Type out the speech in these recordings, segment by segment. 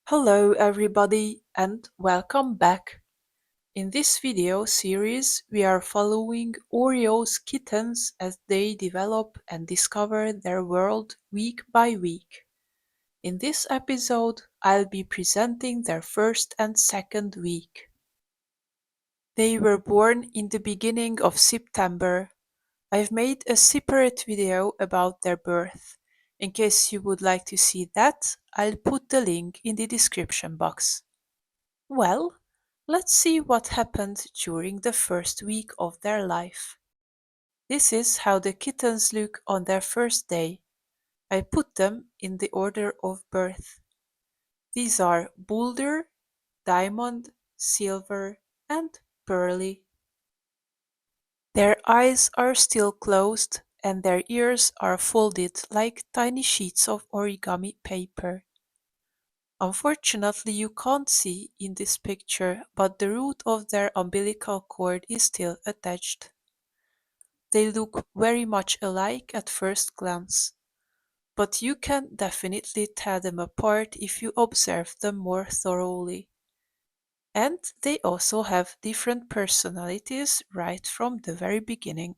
Hello everybody and welcome back. In this video series we are following Oreo's kittens as they develop and discover their world week by week. In this episode I'll be presenting their first and second week. They were born in the beginning of September. I've made a separate video about their birth. In case you would like to see that, I'll put the link in the description box. Well, let's see what happened during the first week of their life. This is how the kittens look on their first day. I put them in the order of birth. These are Boulder, Diamond, Silver, and Pearly. Their eyes are still closed and their ears are folded like tiny sheets of origami paper. Unfortunately, you can't see in this picture, but the root of their umbilical cord is still attached. They look very much alike at first glance, but you can definitely tell them apart if you observe them more thoroughly. And they also have different personalities right from the very beginning.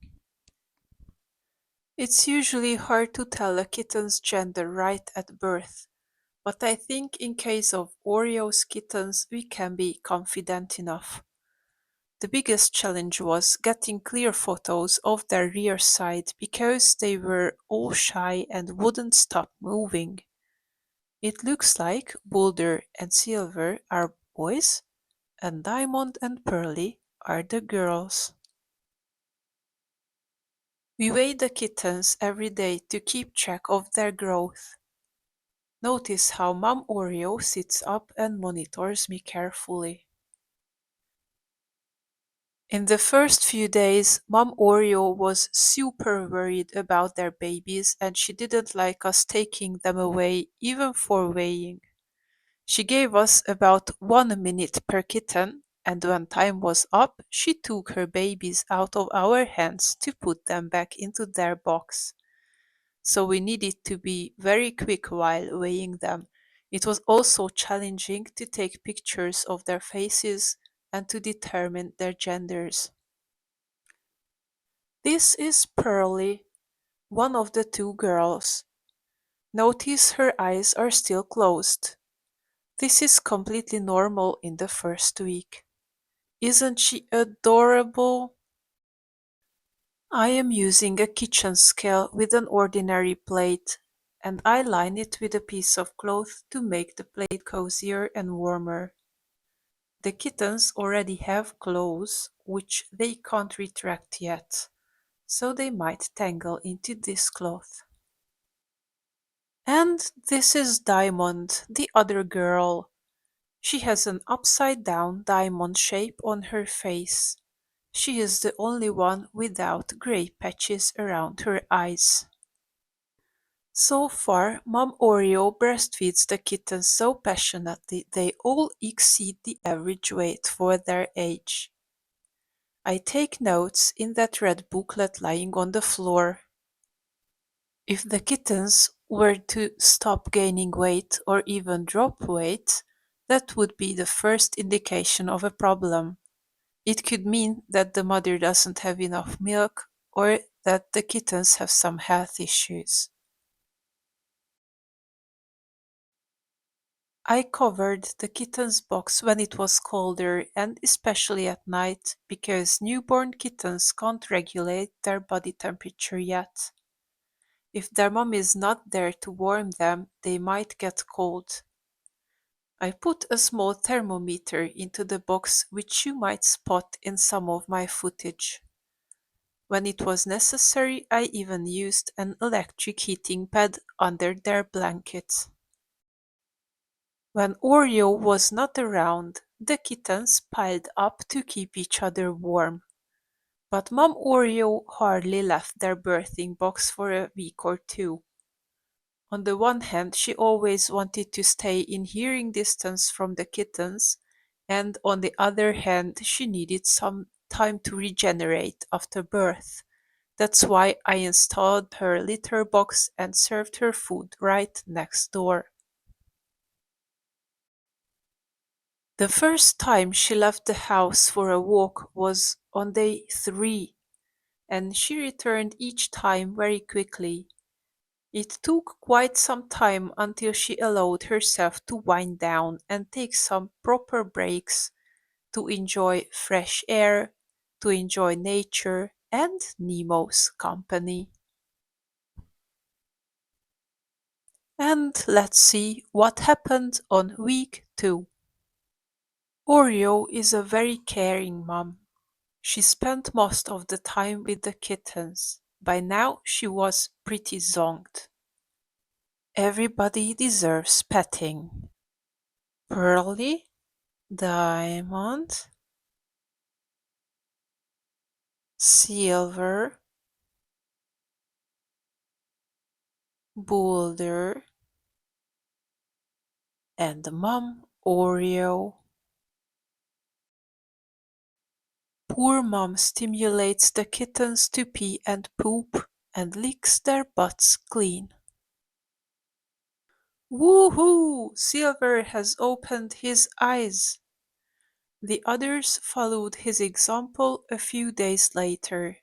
It's usually hard to tell a kitten's gender right at birth, but I think in case of Oreo's kittens we can be confident enough. The biggest challenge was getting clear photos of their rear side because they were all shy and wouldn't stop moving. It looks like Boulder and Silver are boys and Diamond and Pearly are the girls. We weigh the kittens every day to keep track of their growth. Notice how Mom Oreo sits up and monitors me carefully. In the first few days, Mom Oreo was super worried about their babies and she didn't like us taking them away even for weighing. She gave us about 1 minute per kitten, and when time was up, she took her babies out of our hands to put them back into their box. So we needed to be very quick while weighing them. It was also challenging to take pictures of their faces and to determine their genders. This is Pearly, one of the two girls. Notice her eyes are still closed. This is completely normal in the first week. Isn't she adorable? I am using a kitchen scale with an ordinary plate, and I line it with a piece of cloth to make the plate cozier and warmer. The kittens already have claws, which they can't retract yet, so they might tangle into this cloth. And this is Diamond, the other girl. She has an upside down diamond shape on her face. She is the only one without grey patches around her eyes. So far, Mom Oreo breastfeeds the kittens so passionately they all exceed the average weight for their age. I take notes in that red booklet lying on the floor. If the kittens were to stop gaining weight or even drop weight, that would be the first indication of a problem. It could mean that the mother doesn't have enough milk or that the kittens have some health issues. I covered the kitten's box when it was colder and especially at night because newborn kittens can't regulate their body temperature yet. If their mom is not there to warm them, they might get cold. I put a small thermometer into the box which you might spot in some of my footage. When it was necessary, I even used an electric heating pad under their blankets. When Oreo was not around, the kittens piled up to keep each other warm. But Mom Oreo hardly left their birthing box for a week or two. On the one hand, she always wanted to stay in hearing distance from the kittens, and on the other hand, she needed some time to regenerate after birth. That's why I installed her litter box and served her food right next door. The first time she left the house for a walk was on day 3, and she returned each time very quickly. It took quite some time until she allowed herself to wind down and take some proper breaks to enjoy fresh air, to enjoy nature and Nemo's company. And let's see what happened on week 2. Oreo is a very caring mom. She spent most of the time with the kittens. By now she was pretty zonked. Everybody deserves petting. Pearly, Diamond, Silver, Boulder, and Mom Oreo. Poor Mom stimulates the kittens to pee and poop and licks their butts clean. Woohoo! Silver has opened his eyes. The others followed his example a few days later.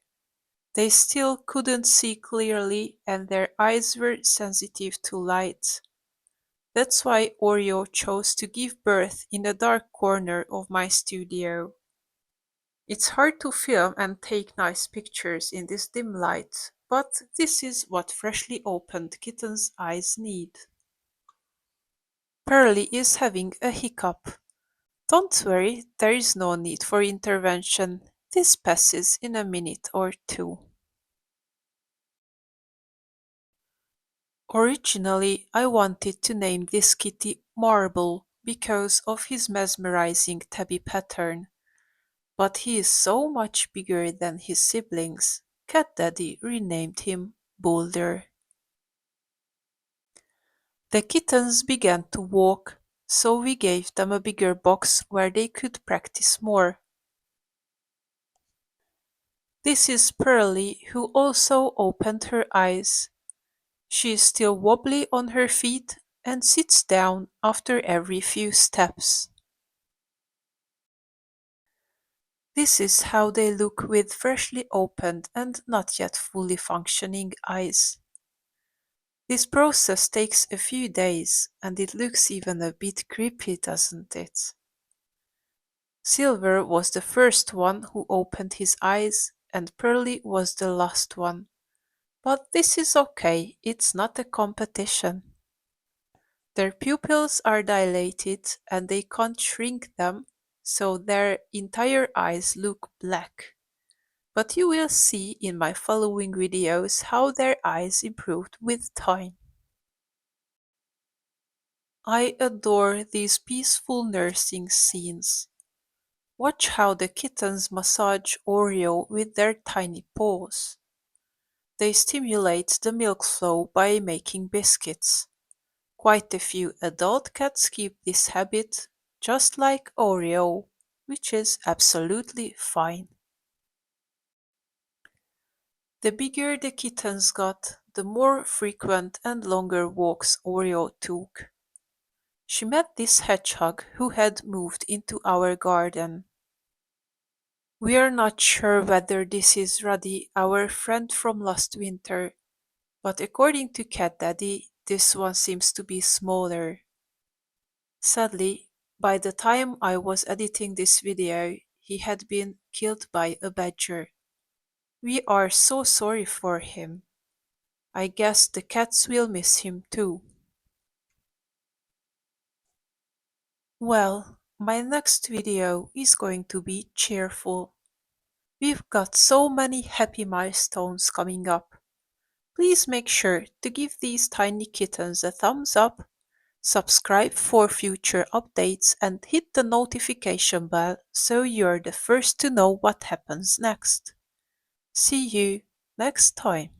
They still couldn't see clearly and their eyes were sensitive to light. That's why Oreo chose to give birth in a dark corner of my studio. It's hard to film and take nice pictures in this dim light, but this is what freshly opened kittens' eyes need. Pearly is having a hiccup. Don't worry, there is no need for intervention. This passes in a minute or two. Originally, I wanted to name this kitty Marble because of his mesmerizing tabby pattern, but he is so much bigger than his siblings. Cat Daddy renamed him Boulder. The kittens began to walk, so we gave them a bigger box where they could practice more. This is Pearly, who also opened her eyes. She is still wobbly on her feet and sits down after every few steps. This is how they look with freshly opened and not yet fully functioning eyes. This process takes a few days and it looks even a bit creepy, doesn't it? Silver was the first one who opened his eyes and Pearly was the last one. But this is okay, it's not a competition. Their pupils are dilated and they can't shrink them, so their entire eyes look black. But you will see in my following videos how their eyes improved with time. I adore these peaceful nursing scenes. Watch how the kittens massage Oreo with their tiny paws. They stimulate the milk flow by making biscuits. Quite a few adult cats keep this habit, just like Oreo, which is absolutely fine. The bigger the kittens got, the more frequent and longer walks Oreo took. She met this hedgehog who had moved into our garden. We are not sure whether this is Ruddy, our friend from last winter, but according to Cat Daddy, this one seems to be smaller. Sadly, by the time I was editing this video, he had been killed by a badger. We are so sorry for him. I guess the cats will miss him too. Well, my next video is going to be cheerful. We've got so many happy milestones coming up. Please make sure to give these tiny kittens a thumbs up, subscribe for future updates and hit the notification bell so you're the first to know what happens next. See you next time.